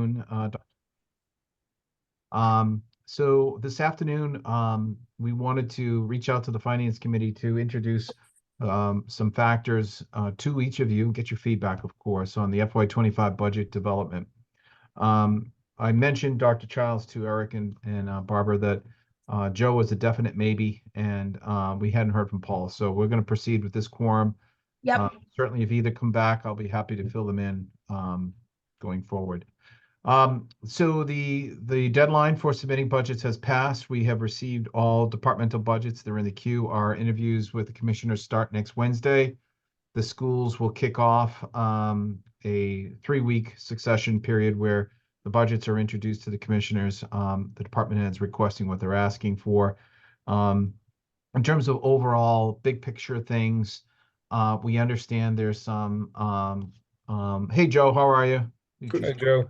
Uh, so this afternoon, we wanted to reach out to the Finance Committee to introduce some factors to each of you, get your feedback, of course, on the FY25 budget development. I mentioned Dr. Childs to Eric and Barbara that Joe was a definite maybe, and we hadn't heard from Paul. So we're going to proceed with this quorum. Yep. Certainly, if either come back, I'll be happy to fill them in going forward. So the deadline for submitting budgets has passed. We have received all departmental budgets. They're in the queue. Our interviews with the commissioners start next Wednesday. The schools will kick off a 3-week succession period where the budgets are introduced to the commissioners. The department heads requesting what they're asking for. In terms of overall big picture things, we understand there's some. Hey Joe, how are you? Hey, Joe.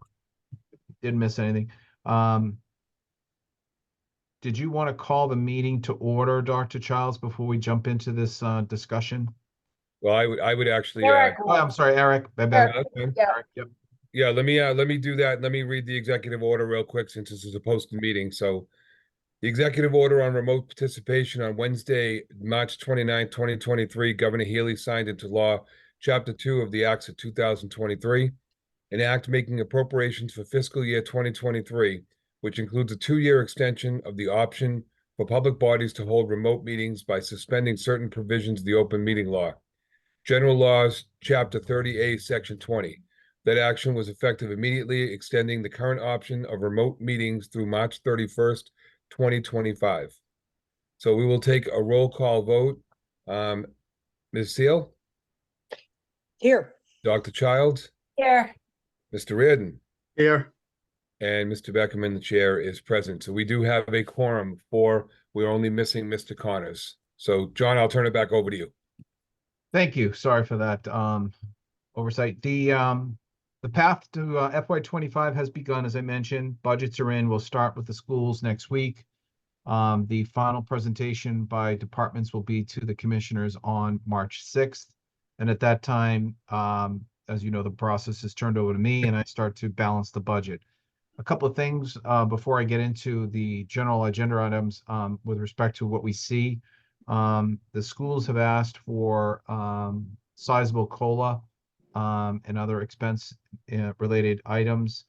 Didn't miss anything. Did you want to call the meeting to order, Dr. Childs, before we jump into this discussion? Well, I would actually. Eric, Oh, I'm sorry, Eric. Eric. Okay. Yeah. Eric, yep. Yeah, let me do that. Let me read the executive order real quick since this is a posted meeting. So the executive order on remote participation on Wednesday, March 29, 2023, Governor Healy signed into law Chapter 2 of the Acts of 2023, an act making appropriations for fiscal year 2023, which includes a 2-year extension of the option for public bodies to hold remote meetings by suspending certain provisions of the open meeting law. General Laws, Chapter 30A, Section 20. That action was effective immediately, extending the current option of remote meetings through March 31st, 2025. So we will take a roll call vote. Ms. Seal? Here. Dr. Childs? Here. Mr. Reardon? Here. And Mr. Beckerman, the chair, is present. So we do have a quorum for, we're only missing Mr. Connors. So John, I'll turn it back over to you. Thank you. Sorry for that oversight. The path to FY25 has begun, as I mentioned. Budgets are in. We'll start with the schools next week. The final presentation by departments will be to the commissioners on March 6th. And at that time, as you know, the process is turned over to me and I start to balance the budget. A couple of things before I get into the general agenda items with respect to what we see. The schools have asked for sizable COLA and other expense related items.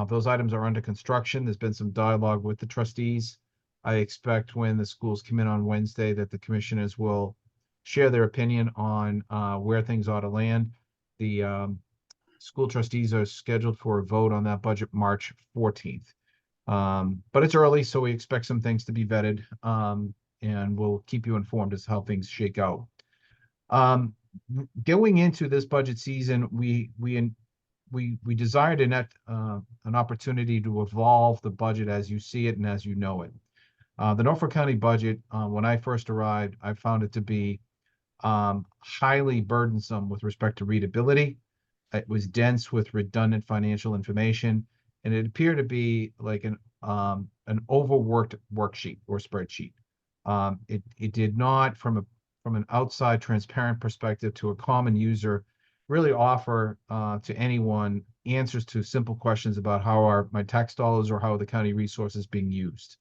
Those items are under construction. There's been some dialogue with the trustees. I expect when the schools come in on Wednesday that the commissioners will share their opinion on where things ought to land. The school trustees are scheduled for a vote on that budget March 14th. But it's early, so we expect some things to be vetted, and we'll keep you informed as to how things shake out. Going into this budget season, we desired an opportunity to evolve the budget as you see it and as you know it. The Norfolk County budget, when I first arrived, I found it to be highly burdensome with respect to readability. It was dense with redundant financial information, and it appeared to be like an overworked worksheet or spreadsheet. It did not, from an outside transparent perspective to a common user, really offer to anyone answers to simple questions about how are my tax dollars or how are the county resources being used.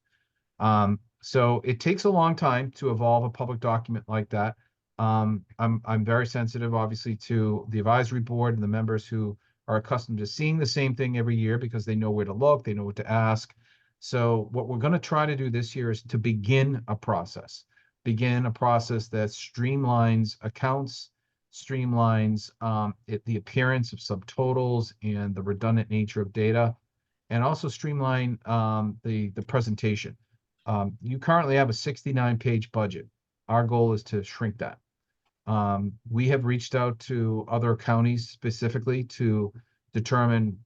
So it takes a long time to evolve a public document like that. I'm very sensitive, obviously, to the advisory board and the members who are accustomed to seeing the same thing every year because they know where to look, they know what to ask. So what we're going to try to do this year is to begin a process that streamlines accounts, streamlines the appearance of subtotals and the redundant nature of data, and also streamline the presentation. You currently have a 69-page budget. Our goal is to shrink that. We have reached out to other counties specifically to determine,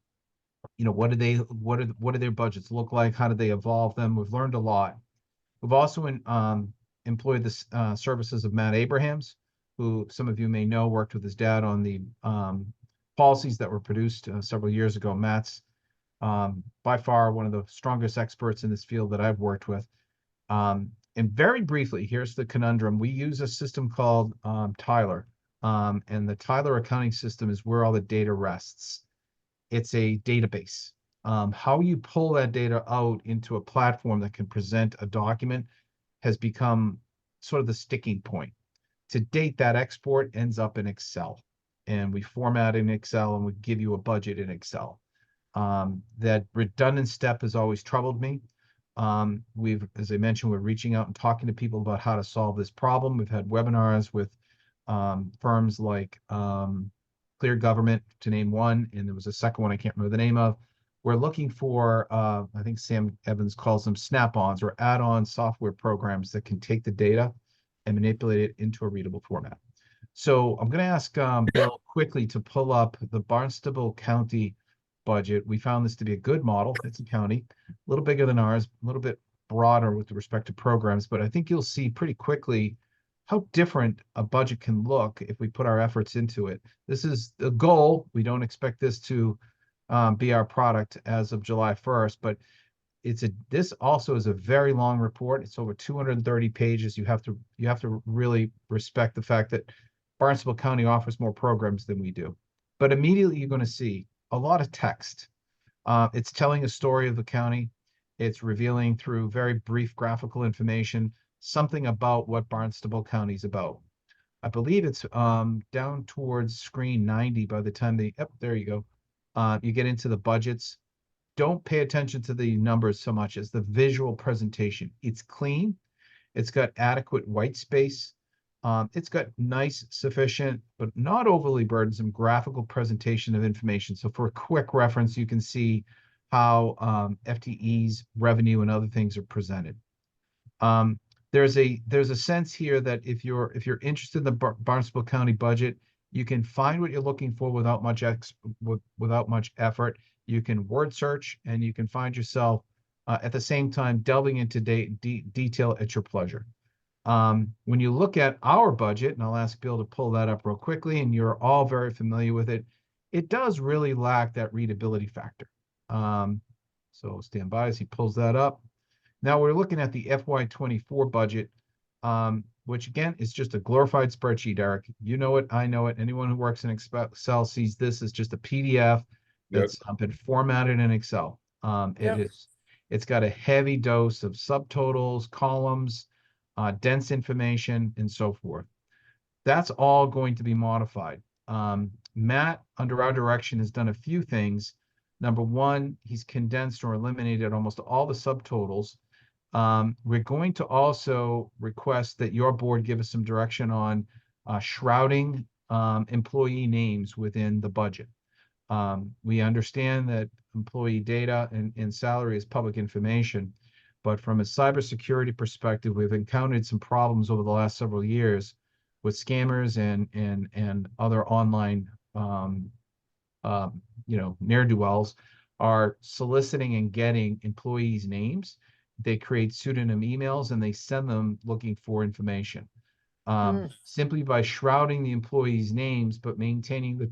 what do their budgets look like? How do they evolve them? We've learned a lot. We've also employed the services of Matt Abrahams, who some of you may know worked with his dad on the policies that were produced several years ago. Matt's by far one of the strongest experts in this field that I've worked with. And very briefly, here's the conundrum. We use a system called Tyler, and the Tyler accounting system is where all the data rests. It's a database. How you pull that data out into a platform that can present a document has become sort of the sticking point. To date, that export ends up in Excel, and we format in Excel and we give you a budget in Excel. That redundant step has always troubled me. As I mentioned, we're reaching out and talking to people about how to solve this problem. We've had webinars with firms like Clear Government, to name one, and there was a second one I can't remember the name of. We're looking for, I think Sam Evans calls them snap-ons or add-on software programs that can take the data and manipulate it into a readable format. So I'm going to ask Bill quickly to pull up the Barnstable County budget. We found this to be a good model. It's a county, a little bigger than ours, a little bit broader with respect to programs, but I think you'll see pretty quickly how different a budget can look if we put our efforts into it. This is the goal. We don't expect this to be our product as of July 1st, but this also is a very long report. It's over 230 pages. You have to really respect the fact that Barnstable County offers more programs than we do. But immediately you're going to see a lot of text. It's telling a story of the county. It's revealing through very brief graphical information something about what Barnstable County is about. I believe it's down towards screen 90 by the time there you go. You get into the budgets. Don't pay attention to the numbers so much as the visual presentation. It's clean. It's got adequate white space. It's got nice, sufficient, but not overly burdensome graphical presentation of information. So for a quick reference, you can see how FTE's revenue and other things are presented. There's a sense here that if you're interested in the Barnstable County budget, you can find what you're looking for without much effort. You can word search, and you can find yourself at the same time delving into detail at your pleasure. When you look at our budget, and I'll ask Bill to pull that up real quickly, and you're all very familiar with it, it does really lack that readability factor. So stand by as he pulls that up. Now we're looking at the FY24 budget, which again is just a glorified spreadsheet, Eric. You know it, I know it. Anyone who works in Excel sees this as just a PDF that's been formatted in Excel. It's got a heavy dose of subtotals, columns, dense information, and so forth. That's all going to be modified. Matt, under our direction, has done a few things. Number one, he's condensed or eliminated almost all the subtotals. We're going to also request that your board give us some direction on shrouding employee names within the budget. We understand that employee data and salary is public information, but from a cybersecurity perspective, we've encountered some problems over the last several years with scammers and other online ne'er-do-wells are soliciting and getting employees' names. They create pseudonym emails and they send them looking for information. Simply by shrouding the employees' names, but maintaining the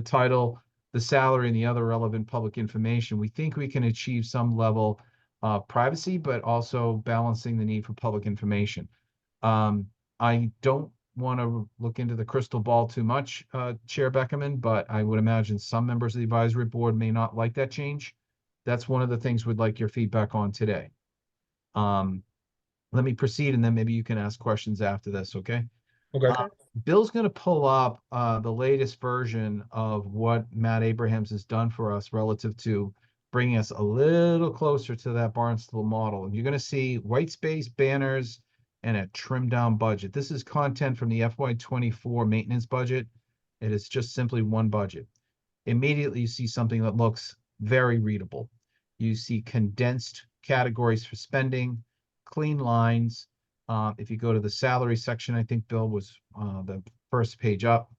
title, the salary, and the other relevant public information, we think we can achieve some level of privacy, but also balancing the need for public information. I don't want to look into the crystal ball too much, Chair Beckerman, but I would imagine some members of the advisory board may not like that change. That's one of the things we'd like your feedback on today. Let me proceed, and then maybe you can ask questions after this, okay? Okay. Bill's going to pull up the latest version of what Matt Abrahams has done for us relative to bringing us a little closer to that Barnstable model. And you're going to see white space, banners, and a trimmed down budget. This is content from the FY24 maintenance budget. It is just simply one budget. Immediately, you see something that looks very readable. You see condensed categories for spending, clean lines. If you go to the salary section, I think Bill was the first page up.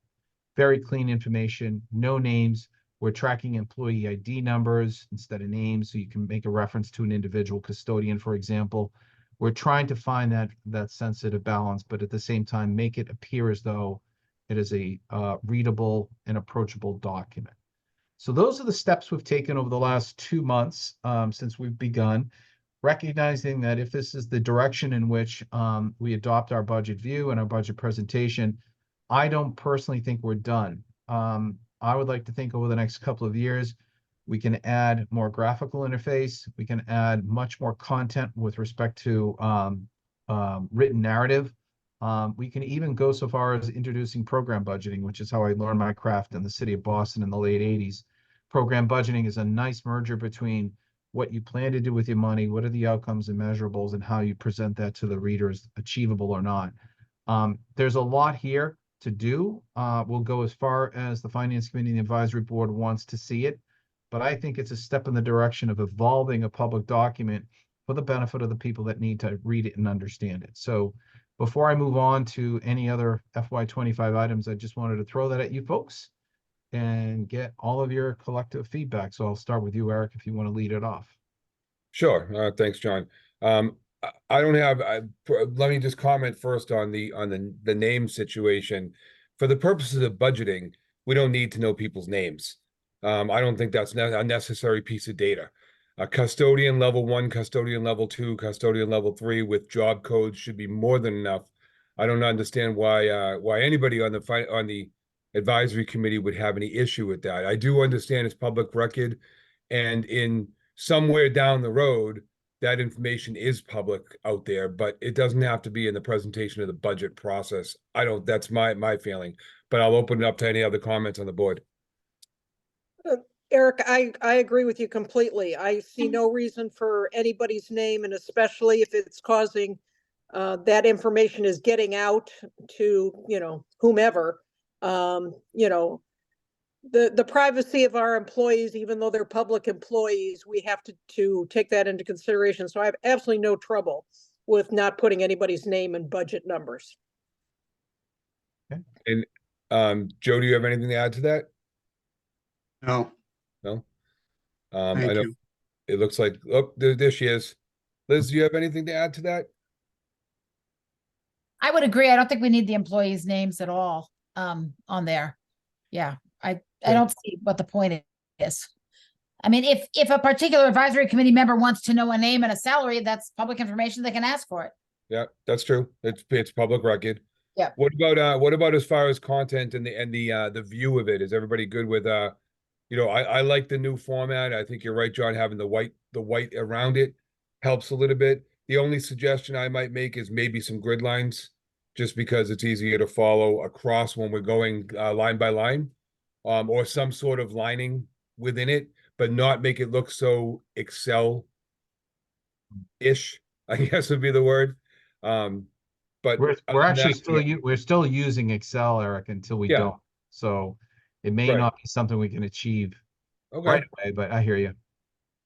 Very clean information, no names. We're tracking employee ID numbers instead of names, so you can make a reference to an individual custodian, for example. We're trying to find that sensitive balance, but at the same time, make it appear as though it is a readable and approachable document. So those are the steps we've taken over the last 2 months since we've begun, recognizing that if this is the direction in which we adopt our budget view and our budget presentation, I don't personally think we're done. I would like to think over the next couple of years, We can add more graphical interface. We can add much more content with respect to written narrative. We can even go so far as introducing program budgeting, which is how I learned my craft in the city of Boston in the late 80s. Program budgeting is a nice merger between what you plan to do with your money, what are the outcomes and measurables, and how you present that to the readers, achievable or not. There's a lot here to do. We'll go as far as the Finance Committee and the Advisory Board wants to see it, but I think it's a step in the direction of evolving a public document for the benefit of the people that need to read it and understand it. So before I move on to any other FY25 items, I just wanted to throw that at you folks and get all of your collective feedback. So I'll start with you, Eric, if you want to lead it off. Sure. Thanks, John. I don't have, let me just comment first on the name situation. For the purposes of budgeting, we don't need to know people's names. I don't think that's a necessary piece of data. A custodian level 1, custodian level 2, custodian level 3 with job codes should be more than enough. I don't understand why anybody on the advisory committee would have any issue with that. I do understand it's public record, and in somewhere down the road, that information is public out there, but it doesn't have to be in the presentation of the budget process. That's my feeling, but I'll open it up to any other comments on the board. Eric, I agree with you completely. I see no reason for anybody's name, and especially if it's causing that information is getting out to, whomever, the privacy of our employees, even though they're public employees, we have to take that into consideration. So I have absolutely no trouble with not putting anybody's name and budget numbers. Okay. And Joe, do you have anything to add to that? No. No. Thank I know you. it looks like, oh, there she is. Liz, do you have anything to add to that? I would agree. I don't think we need the employees' names at all on there. Yeah, I don't see what the point is. I mean, if a particular advisory committee member wants to know a name and a salary, that's public information. They can ask for it. Yeah, that's true. It's public record. Yeah. What about as far as content and the view of it? Is everybody good with I like the new format. I think you're right, John, having the white around it helps a little bit. The only suggestion I might make is maybe some grid lines, just because it's easier to follow across when we're going line by line, or some sort of lining within it, but not make it look so Excel-ish, I guess would be the word. But We're actually we're still using Excel, Eric, until we don't. So it may not be something we can achieve right away, but I hear you.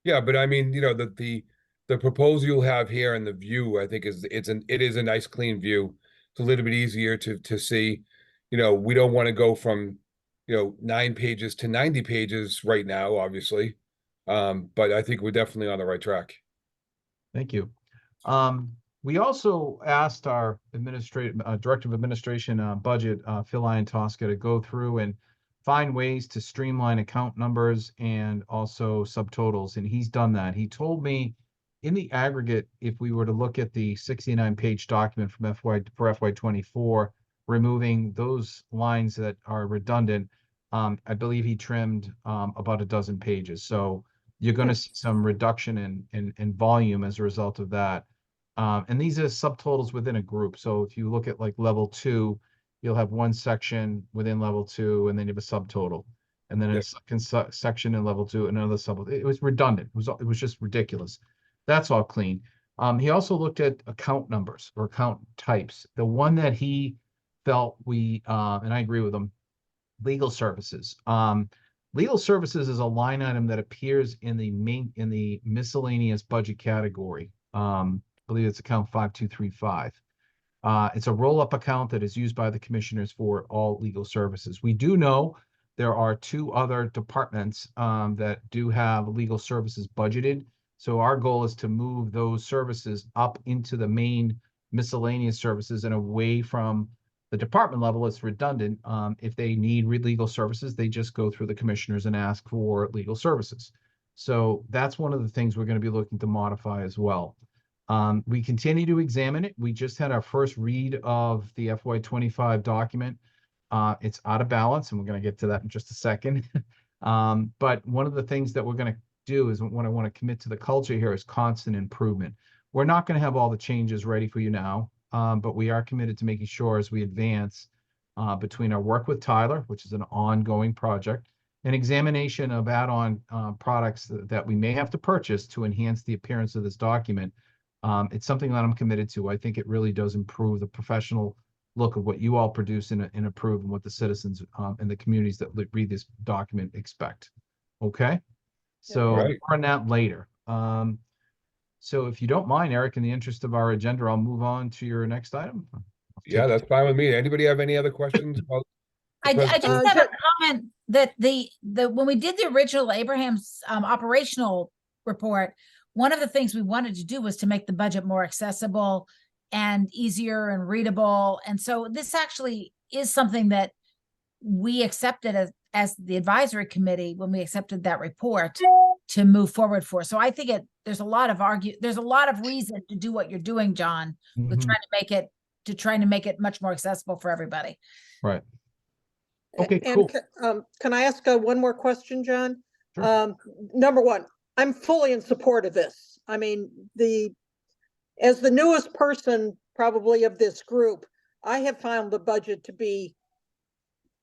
Yeah, but I mean, the proposal you'll have here and the view, I think it is a nice clean view. It's a little bit easier to see. We don't want to go from 9 pages to 90 pages right now, obviously. But I think we're definitely on the right track. Thank you. We also asked our director of administration budget, Phil Iantosca, to go through and find ways to streamline account numbers and also subtotals, and he's done that. He told me in the aggregate, if we were to look at the 69-page document from FY24, removing those lines that are redundant, I believe he trimmed about a dozen pages. So you're going to see some reduction in volume as a result of that. And these are subtotals within a group. So if you look at like level 2, you'll have one section within level 2, and then you have a subtotal, and then a second section in level 2, another subtotal. It was redundant. It was just ridiculous. That's all clean. He also looked at account numbers or account types. The one that he felt and I agree with him, legal services. Legal services is a line item that appears in the miscellaneous budget category. I believe it's account 5235. It's a roll-up account that is used by the commissioners for all legal services. We do know there are 2 other departments that do have legal services budgeted. So our goal is to move those services up into the main miscellaneous services and away from the department level. It's redundant. If they need legal services, they just go through the commissioners and ask for legal services. So that's one of the things we're going to be looking to modify as well. We continue to examine it. We just had our first read of the FY25 document. It's out of balance, and we're going to get to that in just a second. But one of the things that we're going to do is what I want to commit to the culture here is constant improvement. We're not going to have all the changes ready for you now, but we are committed to making sure as we advance between our work with Tyler, which is an ongoing project, an examination of add-on products that we may have to purchase to enhance the appearance of this document. It's something that I'm committed to. I think it really does improve the professional look of what you all produce and approve and what the citizens and the communities that read this document expect. Okay? So Right. more on that later. So if you don't mind, Eric, in the interest of our agenda, I'll move on to your next item. Yeah, that's fine with me. Anybody have any other questions about the I just presentation? have a comment that the when we did the original Abraham's operational report, one of the things we wanted to do was to make the budget more accessible and easier and readable. And so this actually is something that we accepted as the advisory committee when we accepted that report to move forward for. So I think there's a lot of reason to do what you're doing, John, with Mhm. trying to make it much more accessible for everybody. Right. Okay, And cool. can I ask one more question, John? Sure. Number one, I'm fully in support of this. I mean, as the newest person probably of this group, I have found the budget to be,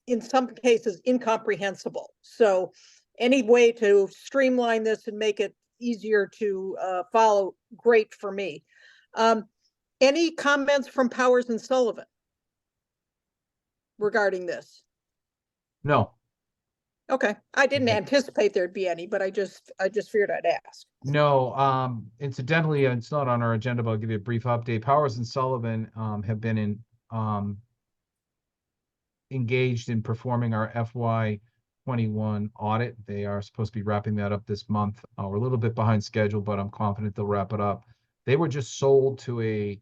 in some cases, incomprehensible. So any way to streamline this and make it easier to follow, great for me. Any comments from Powers and Sullivan regarding this? No, Okay, I didn't Okay. anticipate there'd be any, but I just figured I'd ask. no. Incidentally, it's not on our agenda, but I'll give you a brief update. Powers and Sullivan have been engaged in performing our FY21 audit. They are supposed to be wrapping that up this month. We're a little bit behind schedule, but I'm confident they'll wrap it up. They were just sold to a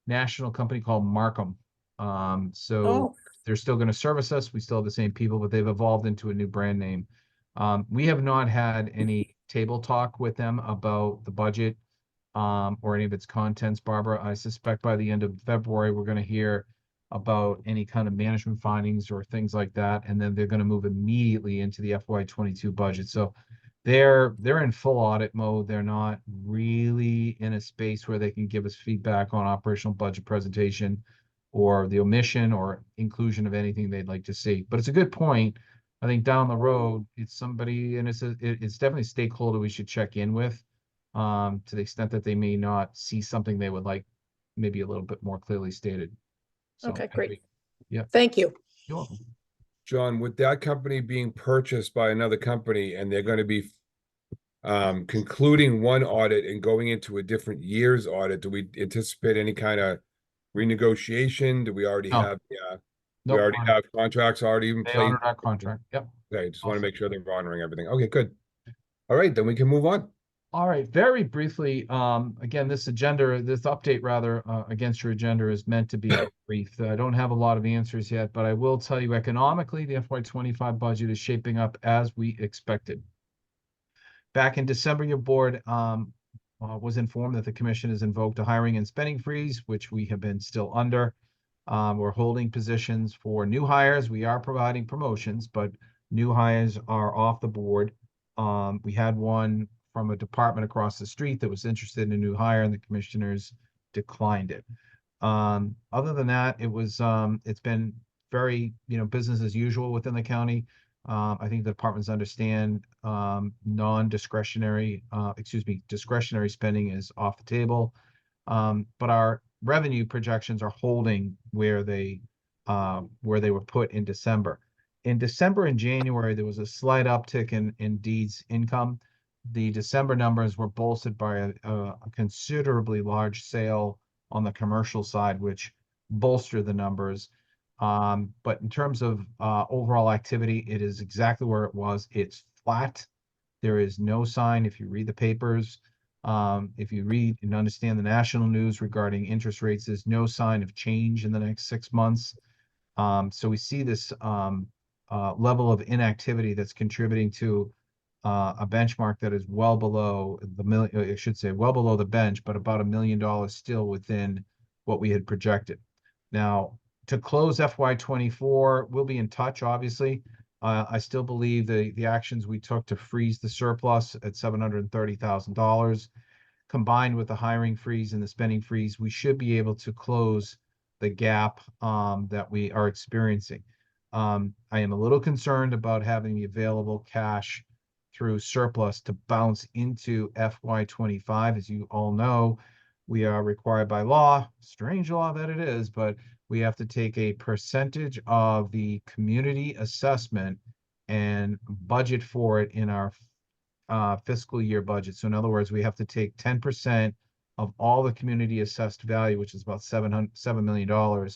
national company called Markham. So Oh, they're still going to service us. We still have the same people, but they've evolved into a new brand name. We have not had any table talk with them about the budget or any of its contents, Barbara. I suspect by the end of February, we're going to hear about any kind of management findings or things like that, and then they're going to move immediately into the FY22 budget. So they're in full audit mode. They're not really in a space where they can give us feedback on operational budget presentation or the omission or inclusion of anything they'd like to see. But it's a good point. I think down the road, it's somebody, and it's definitely a stakeholder we should check in with, to the extent that they may not see something they would like maybe a little bit more clearly stated. So, okay, great. Yeah. Thank you. You're welcome. John, with that company being purchased by another company and they're going to be concluding one audit and going into a different year's audit, do we anticipate any kind of renegotiation? Do we already No. have, we Nope, already have contracts already in they place? honored our contract. Yep. Okay, just want to Awesome. make sure they're honoring everything. Okay, good. All right, then we can move on. All right, very briefly, again, this update rather, against your agenda is meant to be brief. I don't have a lot of answers yet, but I will tell you economically, the FY25 budget is shaping up as we expected. Back in December, your board was informed that the commission has invoked a hiring and spending freeze, which we have been still under. We're holding positions for new hires. We are providing promotions, but new hires are off the board. We had one from a department across the street that was interested in a new hire, and the commissioners declined it. Other than that, it's been very, business as usual within the county. I think the departments understand discretionary spending is off the table. But our revenue projections are holding where they were put in December. In December and January, there was a slight uptick in deeds income. The December numbers were bolstered by a considerably large sale on the commercial side, which bolstered the numbers. But in terms of overall activity, it is exactly where it was. It's flat. There is no sign, if you read the papers, if you read and understand the national news regarding interest rates, there's no sign of change in the next 6 months. So we see this level of inactivity that's contributing to a benchmark that is well below well below the bench, but about $1 million still within what we had projected. Now, to close FY24, we'll be in touch, obviously. I still believe the actions we took to freeze the surplus at $730,000, combined with the hiring freeze and the spending freeze, we should be able to close the gap that we are experiencing. I am a little concerned about having the available cash through surplus to bounce into FY25. As you all know, we are required by law, strange law that it is, but we have to take a percentage of the community assessment and budget for it in our fiscal year budget. So in other words, we have to take 10% of all the community assessed value, which is about $7 million,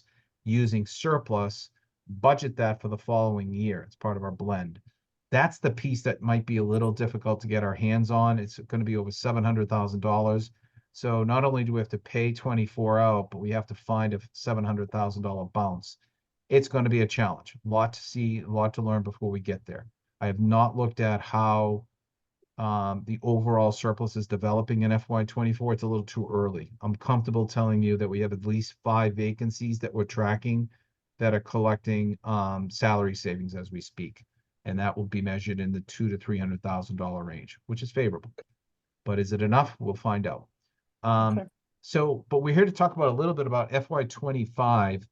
using surplus, budget that for the following year. It's part of our blend. That's the piece that might be a little difficult to get our hands on. It's going to be over $700,000. So not only do we have to pay 24 out, but we have to find a $700,000 bounce. It's going to be a challenge. A lot to see, a lot to learn before we get there. I have not looked at how the overall surplus is developing in FY24. It's a little too early. I'm comfortable telling you that we have at least 5 vacancies that we're tracking that are collecting salary savings as we speak. And that will be measured in the $200,000 to $300,000 range, which is favorable. But is it enough? We'll find out. Okay. But we're here to talk about a little bit about FY25.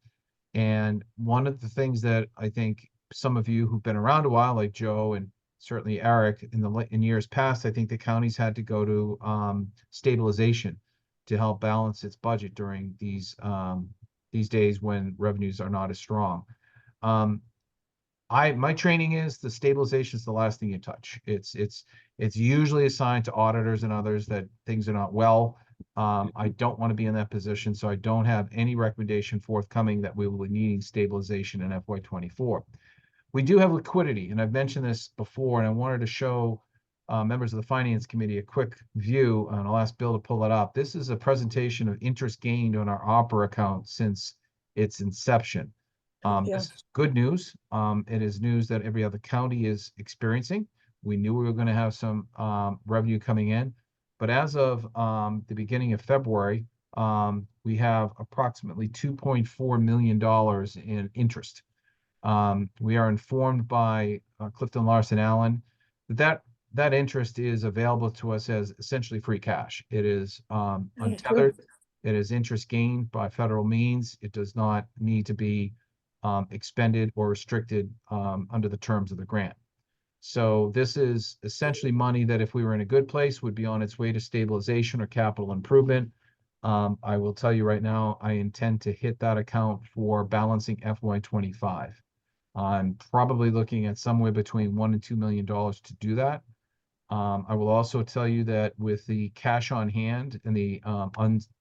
And one of the things that I think some of you who've been around a while, like Joe and certainly Eric, in years past, I think the county's had to go to stabilization to help balance its budget during these days when revenues are not as strong. My training is the stabilization is the last thing you touch. It's usually assigned to auditors and others that things are not well. I don't want to be in that position, so I don't have any recommendation forthcoming that we will be needing stabilization in FY24. We do have liquidity, and I've mentioned this before, and I wanted to show members of the Finance Committee a quick view, and I'll ask Bill to pull it up. This is a presentation of interest gained on our opera account since its inception. This is good news. It is news that every other county is experiencing. We knew we were going to have some revenue coming in, but as of the beginning of February, we have approximately $2.4 million in interest. We are informed by Clifton Larson Allen that interest is available to us as essentially free cash. It is untethered. It is interest gained by federal means. It does not need to be expended or restricted under the terms of the grant. So this is essentially money that if we were in a good place would be on its way to stabilization or capital improvement. I will tell you right now, I intend to hit that account for balancing FY25. I'm probably looking at somewhere between $1 and $2 million to do that. I will also tell you that with the cash on hand and the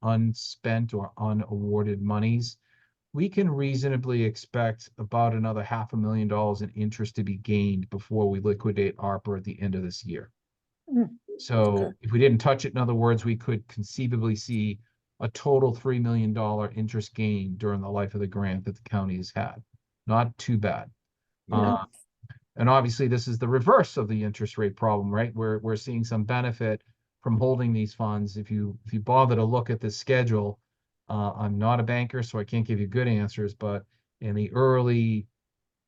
unspent or unawarded monies, we can reasonably expect about another $500,000 in interest to be gained before we liquidate ARPA at the end of this year. So Okay. if we didn't touch it, in other words, we could conceivably see a total $3 million interest gain during the life of the grant that the county has had. Not too bad. Yeah. And obviously this is the reverse of the interest rate problem, right? We're seeing some benefit from holding these funds. If you bother to look at this schedule, I'm not a banker, so I can't give you good answers, but in the early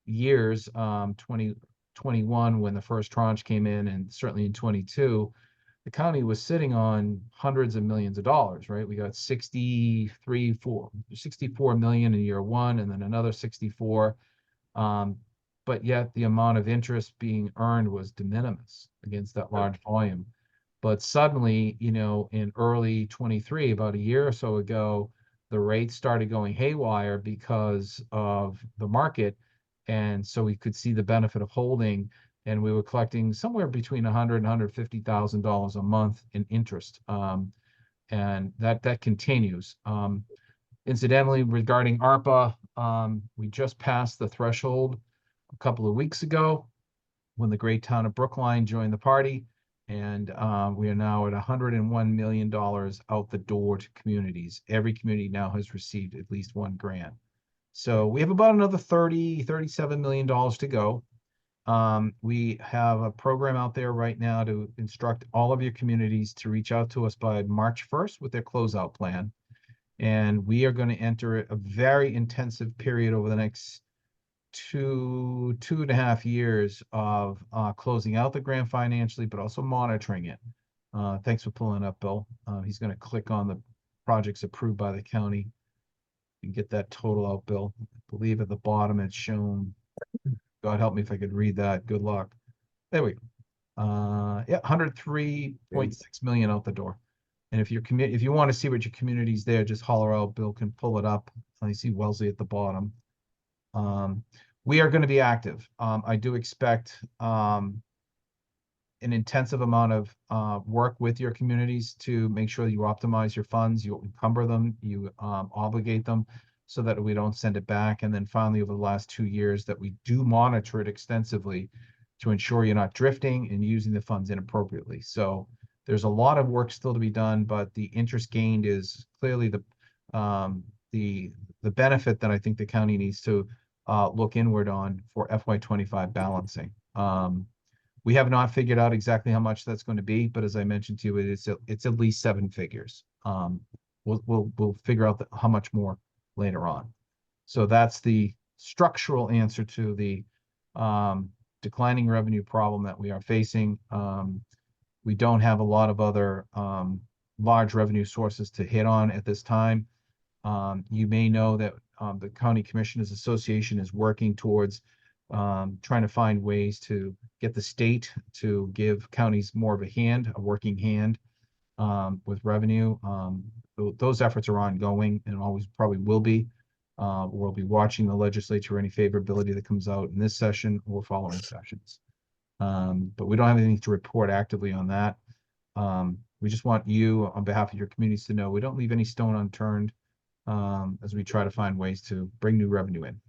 years, 2021, when the first tranche came in, and certainly in 22, the county was sitting on hundreds of millions of dollars, right? We got 64 million in year one, and then another 64. But yet the amount of interest being earned was de minimis against that large volume. But suddenly, in early 23, about a year or so ago, the rates started going haywire because of the market. And so we could see the benefit of holding, and we were collecting somewhere between $100,000 and $150,000 a month in interest. And that continues. Incidentally, regarding ARPA, we just passed the threshold a couple of weeks ago when the great town of Brookline joined the party. And we are now at $101 million out the door to communities. Every community now has received at least one grant. So we have about another $37 million to go. We have a program out there right now to instruct all of your communities to reach out to us by March 1st with their closeout plan. And we are going to enter a very intensive period over the next two and a half years of closing out the grant financially, but also monitoring it. Thanks for pulling up, Bill. He's going to click on the projects approved by the county. You can get that total out, Bill. I believe at the bottom it's shown. God help me if I could read that. Good luck. There we go. Yeah, 103.6 million out the door. And if you want to see what your community's there, just holler out. Bill can pull it up. I see Wellesley at the bottom. We are going to be active. I do expect an intensive amount of work with your communities to make sure you optimize your funds, you encumber them, you obligate them so that we don't send it back. And then finally, over the last 2 years, that we do monitor it extensively to ensure you're not drifting and using the funds inappropriately. So there's a lot of work still to be done, but the interest gained is clearly the benefit that I think the county needs to look inward on for FY25 balancing. We have not figured out exactly how much that's going to be, but as I mentioned to you, it's at least 7 figures. We'll figure out how much more later on. So that's the structural answer to the declining revenue problem that we are facing. We don't have a lot of other large revenue sources to hit on at this time. You may know that the County Commissioners Association is working towards trying to find ways to get the state to give counties more of a working hand with revenue. Those efforts are ongoing and always probably will be. We'll be watching the legislature, any favorability that comes out in this session or following sessions. But we don't have anything to report actively on that. We just want you, on behalf of your communities, to know we don't leave any stone unturned as we try to find ways to bring new revenue in.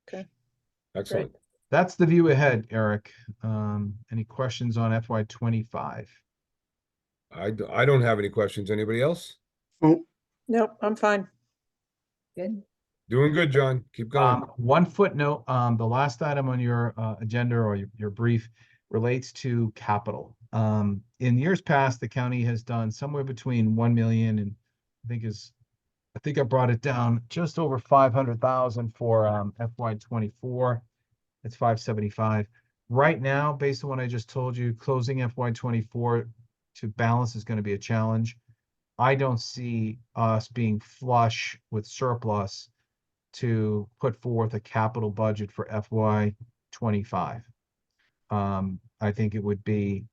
Okay. Excellent. That's the view ahead, Eric. Any questions on FY25? I don't have any questions. Anybody else? Oh, Nope, I'm fine. Good. Doing good, John. Keep going. One footnote, the last item on your agenda or your brief relates to capital. In years past, the county has done somewhere between 1 million and I think I brought it down just over 500,000 for FY24. It's 575. Right now, based on what I just told you, closing FY24 to balance is going to be a challenge. I don't see us being flush with surplus to put forth a capital budget for FY25. I think it would be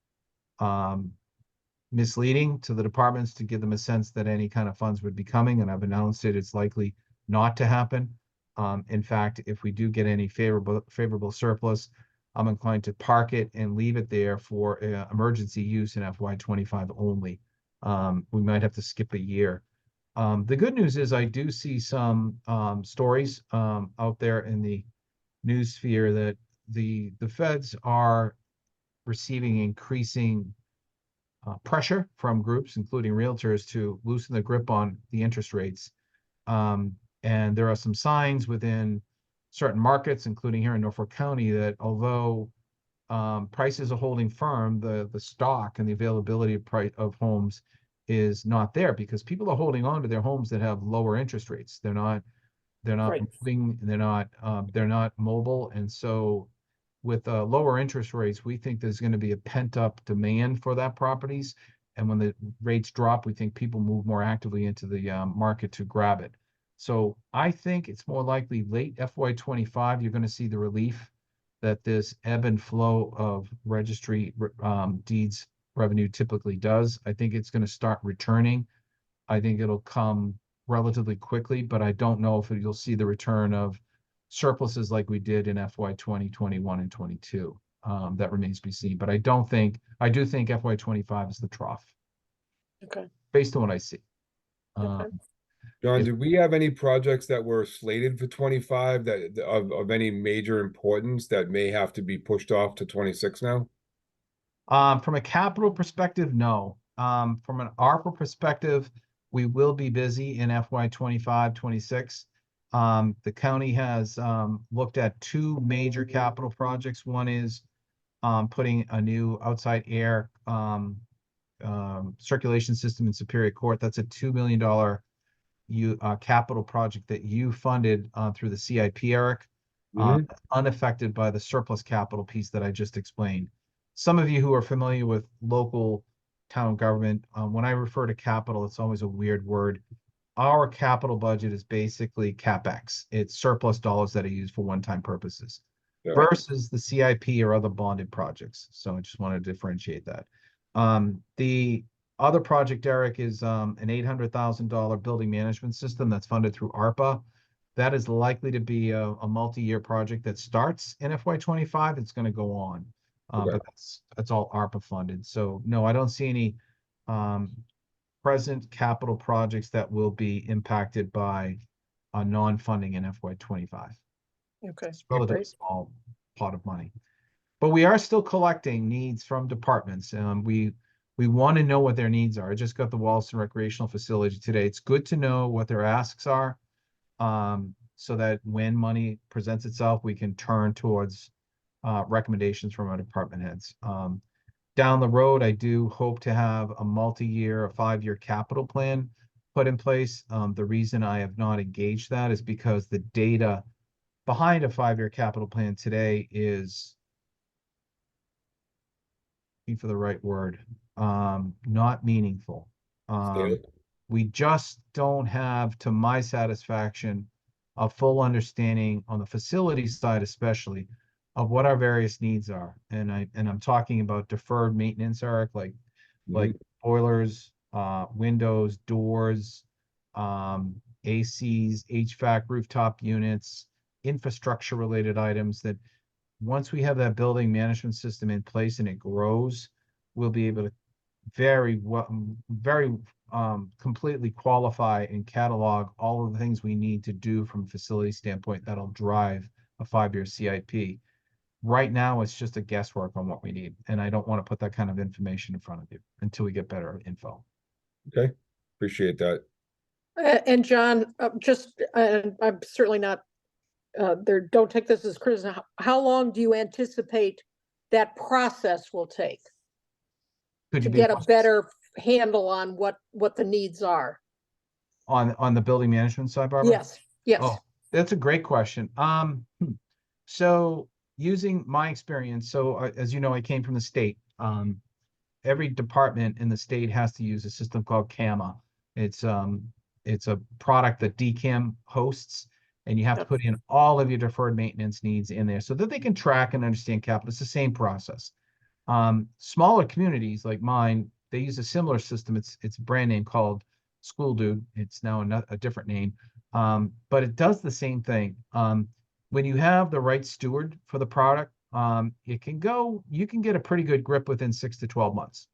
misleading to the departments to give them a sense that any kind of funds would be coming, and I've announced it's likely not to happen. In fact, if we do get any favorable surplus, I'm inclined to park it and leave it there for emergency use in FY25 only. We might have to skip a year. The good news is I do see some stories out there in the news sphere that the feds are receiving increasing pressure from groups, including realtors, to loosen the grip on the interest rates. And there are some signs within certain markets, including here in Norfolk County, that although prices are holding firm, the stock and the availability of homes is not there because people are holding on to their homes that have lower interest rates. They're not Right. moving, they're not mobile. And so with lower interest rates, we think there's going to be a pent-up demand for that properties. And when the rates drop, we think people move more actively into the market to grab it. So I think it's more likely late FY25, you're going to see the relief that this ebb and flow of registry deeds revenue typically does. I think it's going to start returning. I think it'll come relatively quickly, but I don't know if you'll see the return of surpluses like we did in FY20, 21, and 22. That remains to be seen. But I do think FY25 is the trough. Okay. Based on what I see. Okay. John, did we have any projects that were slated for 25 that of any major importance that may have to be pushed off to 26 now? From a capital perspective, no. From an ARPA perspective, we will be busy in FY25, 26. The county has looked at 2 major capital projects. One is putting a new outside air circulation system in Superior Court. That's a $2 million capital project that you funded through the CIP, Eric. Mhm. unaffected by the surplus capital piece that I just explained. Some of you who are familiar with local town government, when I refer to capital, it's always a weird word. Our capital budget is basically CapEx. It's surplus dollars that are used for one-time purposes Yeah. versus the CIP or other bonded projects. So I just want to differentiate that. The other project, Eric, is an $800,000 building management system that's funded through ARPA. That is likely to be a multi-year project that starts in FY25. It's going to go on, Okay. but that's all ARPA funded. So no, I don't see any present capital projects that will be impacted by a non-funding in FY25. Okay, It's a relatively great. small pot of money. But we are still collecting needs from departments. We want to know what their needs are. I just got the Wallaston Recreational Facility today. It's good to know what their asks are, so that when money presents itself, we can turn towards recommendations from our department heads. Down the road, I do hope to have a multi-year, a 5-year capital plan put in place. The reason I have not engaged that is because the data behind a 5-year capital plan today is, looking for the right word, not meaningful. Stale. We just don't have, to my satisfaction, a full understanding on the facility side, especially, of what our various needs are. And I'm talking about deferred maintenance, Eric, like Mhm. boilers, windows, doors, ACs, HVAC, rooftop units, infrastructure related items that once we have that building management system in place and it grows, we'll be able to very completely qualify and catalog all of the things we need to do from a facility standpoint that'll drive a 5-year CIP. Right now, it's just a guesswork on what we need, and I don't want to put that kind of information in front of you until we get better info. Okay, appreciate that. And John, I'm certainly not, don't take this as criticism. How long do you anticipate that process will take Could to you be get a better handle on what the needs are? on the building management side, Barbara? Yes, yes. Oh, that's a great question. So using my experience, so as you know, I came from the state. Every department in the state has to use a system called CAMA. It's a product that DCAM hosts, and you have to Yep. put in all of your deferred maintenance needs in there so that they can track and understand capital. It's the same process. Smaller communities like mine, they use a similar system. It's a brand name called School Dude. It's now a different name, but it does the same thing. When you have the right steward for the product, you can get a pretty good grip within 6 to 12 months.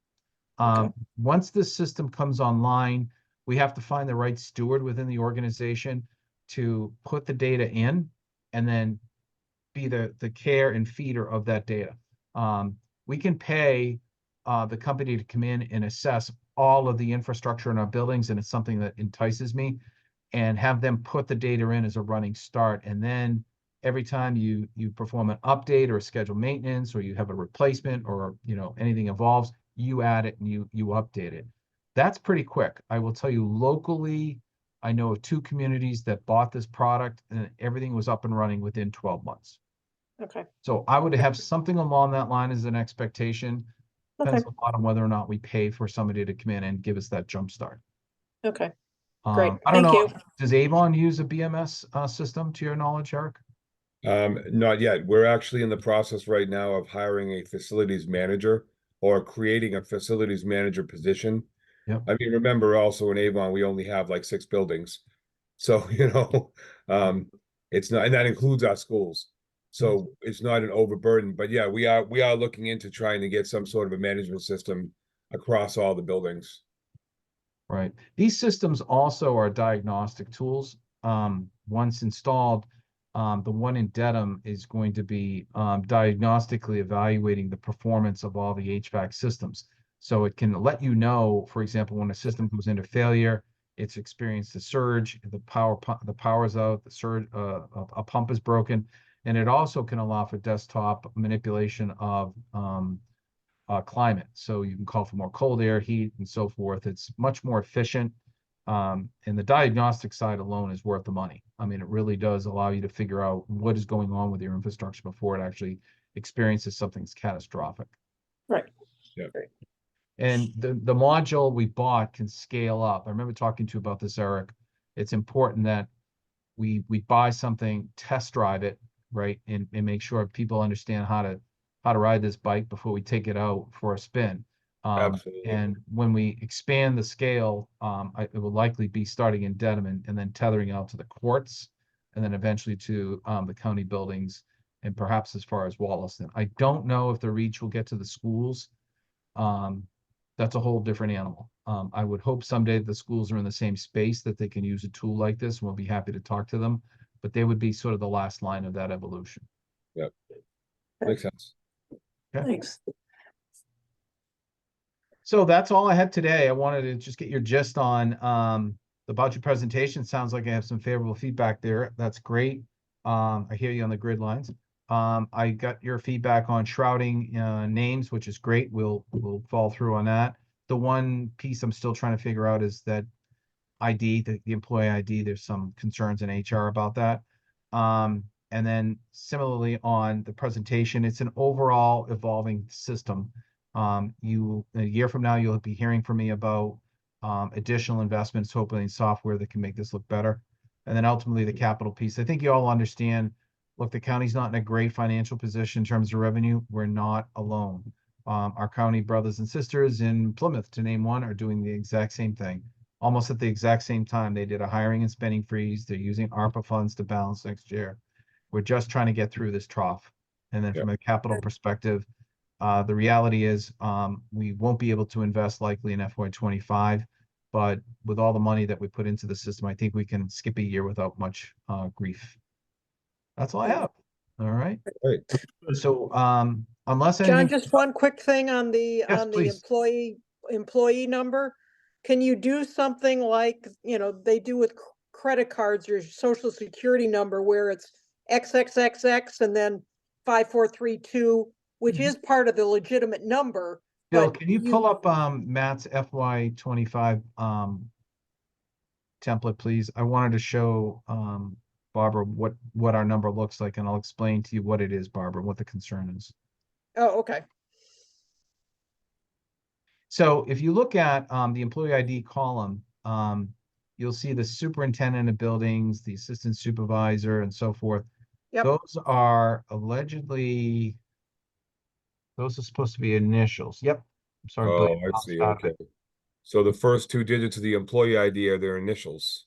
Okay. Once this system comes online, we have to find the right steward within the organization to put the data in and then be the care and feeder of that data. We can pay the company to come in and assess all of the infrastructure in our buildings, and it's something that entices me, and have them put the data in as a running start. And then every time you perform an update or schedule maintenance, or you have a replacement, or anything evolves, you add it and you update it. That's pretty quick. I will tell you, locally, I know of 2 communities that bought this product and everything was up and running within 12 months. Okay. So I would have something along that line as an expectation. Depends Okay. a lot on whether or not we pay for somebody to come in and give us that jump start. Okay. Great. I don't Thank know, you. does Avon use a BMS system to your knowledge, Eric? Not yet. We're actually in the process right now of hiring a facilities manager or creating a facilities manager position. Yep. I mean, remember also in Avon, we only have like 6 buildings. So, it's not, and that includes our schools. So it's not an overburden, but yeah, we are looking into trying to get some sort of a management system across all the buildings. Right. These systems also are diagnostic tools. Once installed, the one in Dedham is going to be diagnostically evaluating the performance of all the HVAC systems. So it can let you know, for example, when a system goes into failure, it's experienced a surge, the power's out, the surge, a pump is broken, and it also can allow for desktop manipulation of climate. So you can call for more cold air, heat, and so forth. It's much more efficient. And the diagnostic side alone is worth the money. I mean, it really does allow you to figure out what is going on with your infrastructure before it actually experiences something catastrophic. Right. Yeah. Right. And the module we bought can scale up. I remember talking to you about this, Eric. It's important that we buy something, test drive it, right, and make sure people understand how to ride this bike before we take it out for a spin. Absolutely. And when we expand the scale, it will likely be starting in Dedham and then tethering out to the courts, and then eventually to the county buildings, and perhaps as far as Wollaston. I don't know if the reach will get to the schools. That's a whole different animal. I would hope someday the schools are in the same space that they can use a tool like this, and we'll be happy to talk to them, but they would be sort of the last line of that evolution. Yep. Makes sense. Thanks. So that's all I had today. I wanted to just get your gist on the budget presentation. Sounds like I have some favorable feedback there. That's great. I hear you on the grid lines. I got your feedback on shrouding names, which is great. We'll fall through on that. The one piece I'm still trying to figure out is that ID, the employee ID. There's some concerns in HR about that. And then similarly on the presentation, it's an overall evolving system. A year from now, you'll be hearing from me about additional investments, hopefully in software that can make this look better. And then ultimately the capital piece. I think you all understand, look, the county's not in a great financial position in terms of revenue. We're not alone. Our county brothers and sisters in Plymouth, to name one, are doing the exact same thing. Almost at the exact same time, they did a hiring and spending freeze. They're using ARPA funds to balance next year. We're just trying to get through this trough. And then from a capital perspective, the reality is we won't be able to invest likely in FY25, but with all the money that we put into the system, I think we can skip a year without much grief. That's all I have. All right. Right. So unless John, anything, just one quick thing on the please. employee number. Can you do something like, they do with credit cards or social security number where it's XXXX and then 5432, which is part of the legitimate number. Bill, but can you pull up Matt's FY25 template, please? I wanted to show Barbara what our number looks like, and I'll explain to you what it is, Barbara, what the concern is. Oh, okay. So if you look at the employee ID column, you'll see the superintendent of buildings, the assistant supervisor, and so forth. Yep. Those are allegedly, those are supposed to be initials. Yep. I'm sorry, Bill. Oh, I see. Okay. So the first two digits of the employee ID are their initials.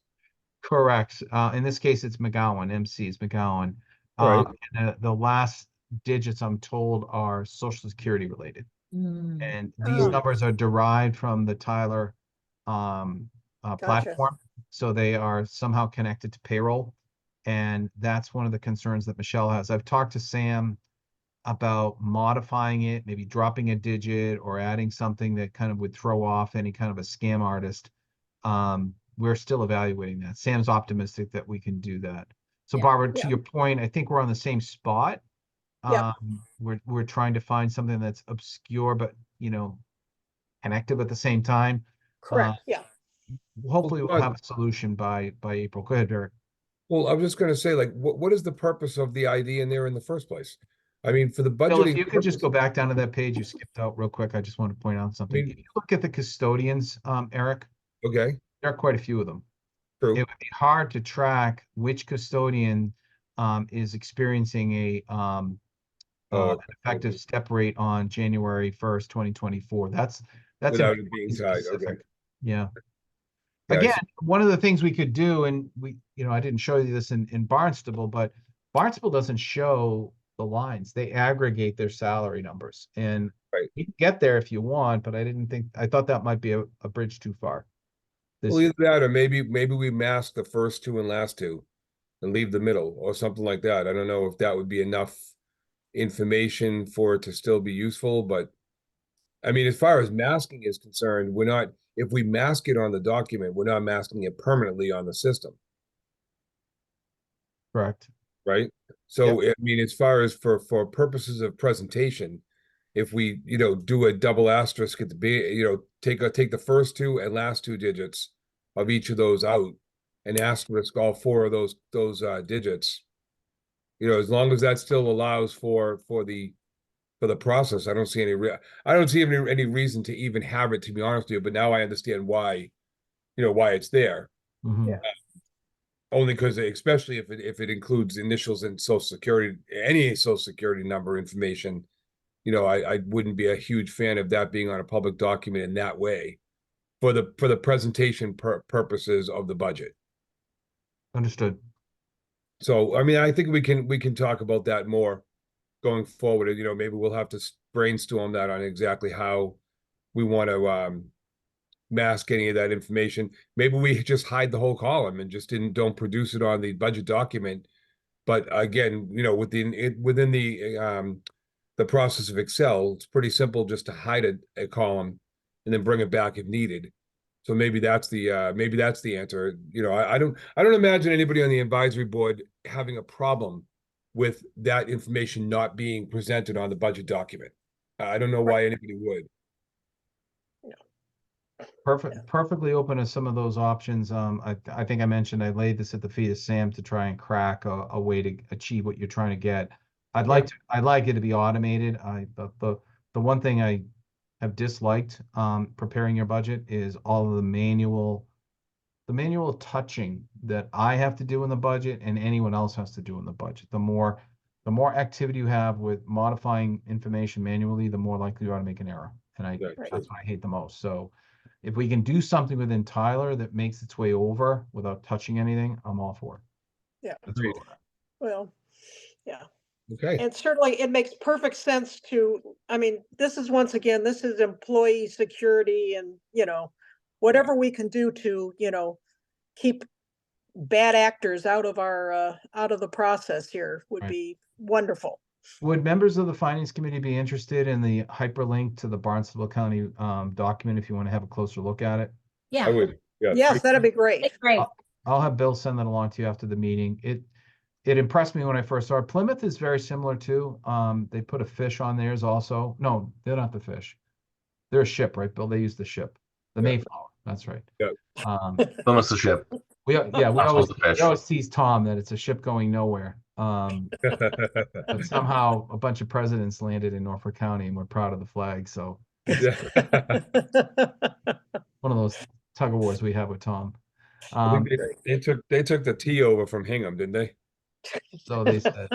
Correct. In this case, it's McGowan. MC is McGowan. Right. And the last digits, I'm told, are Social Security related. And these Oh. numbers are derived from the Tyler platform. So they are somehow connected to payroll. And that's one of the concerns that Michelle has. I've talked to Sam about modifying it, maybe dropping a digit or adding something that kind of would throw off any kind of a scam artist. We're still evaluating that. Sam's optimistic that we can do that. So Yeah. Barbara, to your point, I think we're on the same spot. Yep. We're trying to find something that's obscure, but connected at the same time. Correct. Yeah. Hopefully we'll have a solution by April. Go ahead, Eric. Well, I was just going to say, like, what is the purpose of the ID in there in the first place? I mean, for the Bill, if budgeting you could just go purpose- back down to that page you skipped out real quick. I just want to point out something. mean- If you look at the custodians, Eric, Okay, there are quite a few of them. true. It would be hard to track which custodian is experiencing an effective step rate on January 1st, 2024. That's Without it being tied, okay. specific. Yeah. Yeah, I Again, see. one of the things we could do, and I didn't show you this in Barnstable, but Barnstable doesn't show the lines. They aggregate their salary numbers, and Right. you can get there if you want, but I thought that might be a bridge too far. Well, either that or maybe we mask the first two and last two and leave the middle or something like that. I don't know if that would be enough information for it to still be useful, but I mean, as far as masking is concerned, if we mask it on the document, we're not masking it permanently on the system, Correct. right? So, I mean, as far as for purposes of presentation, if we, do a double asterisk at the take the first two and last two digits of each of those out, and asterisk all four of those digits. You know, as long as that still allows for the process, I don't see any reason to even have it, to be honest with you. But now I understand why, why it's there. Mhm. Yeah. Only because, especially if it includes initials and social security, any social security number information, I wouldn't be a huge fan of that being on a public document in that way for the presentation purposes of the budget. Understood. So, I mean, I think we can talk about that more going forward. Maybe we'll have to brainstorm that on exactly how we want to mask any of that information. Maybe we just hide the whole column and just don't produce it on the budget document. But again, within the process of Excel, it's pretty simple just to hide a column and then bring it back if needed. So maybe that's the answer. I don't imagine anybody on the advisory board having a problem with that information not being presented on the budget document. I don't know why anybody would. Perfectly open to some of those options. I think I mentioned I laid this at the feet of Sam to try and crack a way to achieve what you're trying to get. I'd like it to be automated. The one thing I have disliked preparing your budget is all of the manual touching that I have to do in the budget and anyone else has to do in the budget. The more activity you have with modifying information manually, the more likely you are to make an error. And that's what I hate the most. So if we can do something within Tyler that makes its way over without touching anything, I'm all for it. Yeah. That's where we're at. Well, yeah. Okay. And certainly it makes perfect sense I mean, this is employee security and, whatever we can do to, keep bad actors out of the process here would Right. be wonderful. Would members of the finance committee be interested in the hyperlink to the Barnstable County document if you want to have a closer look at it? I Yeah, would. Yeah. Yes, that'd be great. it's great. I'll have Bill send that along to you after the meeting. It impressed me when I first saw it. Plymouth is very similar too. They put a fish on theirs also. No, they're not the fish. They're a ship, right, Bill? They use the ship. The Yeah. Mayflower. That's right. Yeah. Plymouth's the ship. We Not always the fish. tease Tom that it's a ship going nowhere. But somehow a bunch of presidents landed in Norfolk County and we're proud of the flag. So one of those tug of wars we have with Tom. I think they took the T over from Hingham, didn't they? So they said.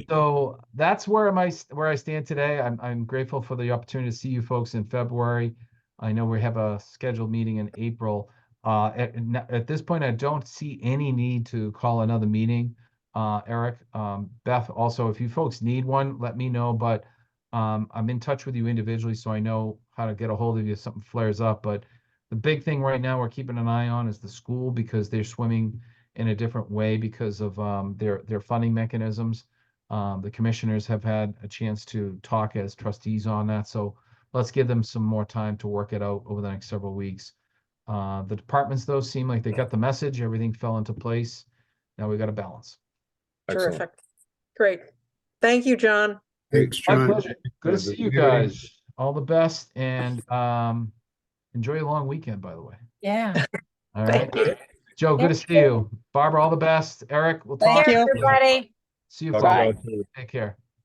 So that's where I stand today. I'm grateful for the opportunity to see you folks in February. I know we have a scheduled meeting in April. At this point, I don't see any need to call another meeting. Eric, Beth, also, if you folks need one, let me know. But I'm in touch with you individually, so I know how to get a hold of you if something flares up. But the big thing right now we're keeping an eye on is the school, because they're swimming in a different way because of their funding mechanisms. The commissioners have had a chance to talk as trustees on that. So let's give them some more time to work it out over the next several weeks. The departments, though, seem like they got the message. Everything fell into place. Now we got to balance. Excellent. Terrific. Great. Thank you, John. Thanks, My John. pleasure. Good to see you Good evening. guys. All the best, and enjoy your long weekend, by the way. Yeah. All right. Thank you. Joe, good to see you. Barbara, all the best. Eric, we'll Thank talk. you. Everybody. See you Talk folks. to you all soon. Take care.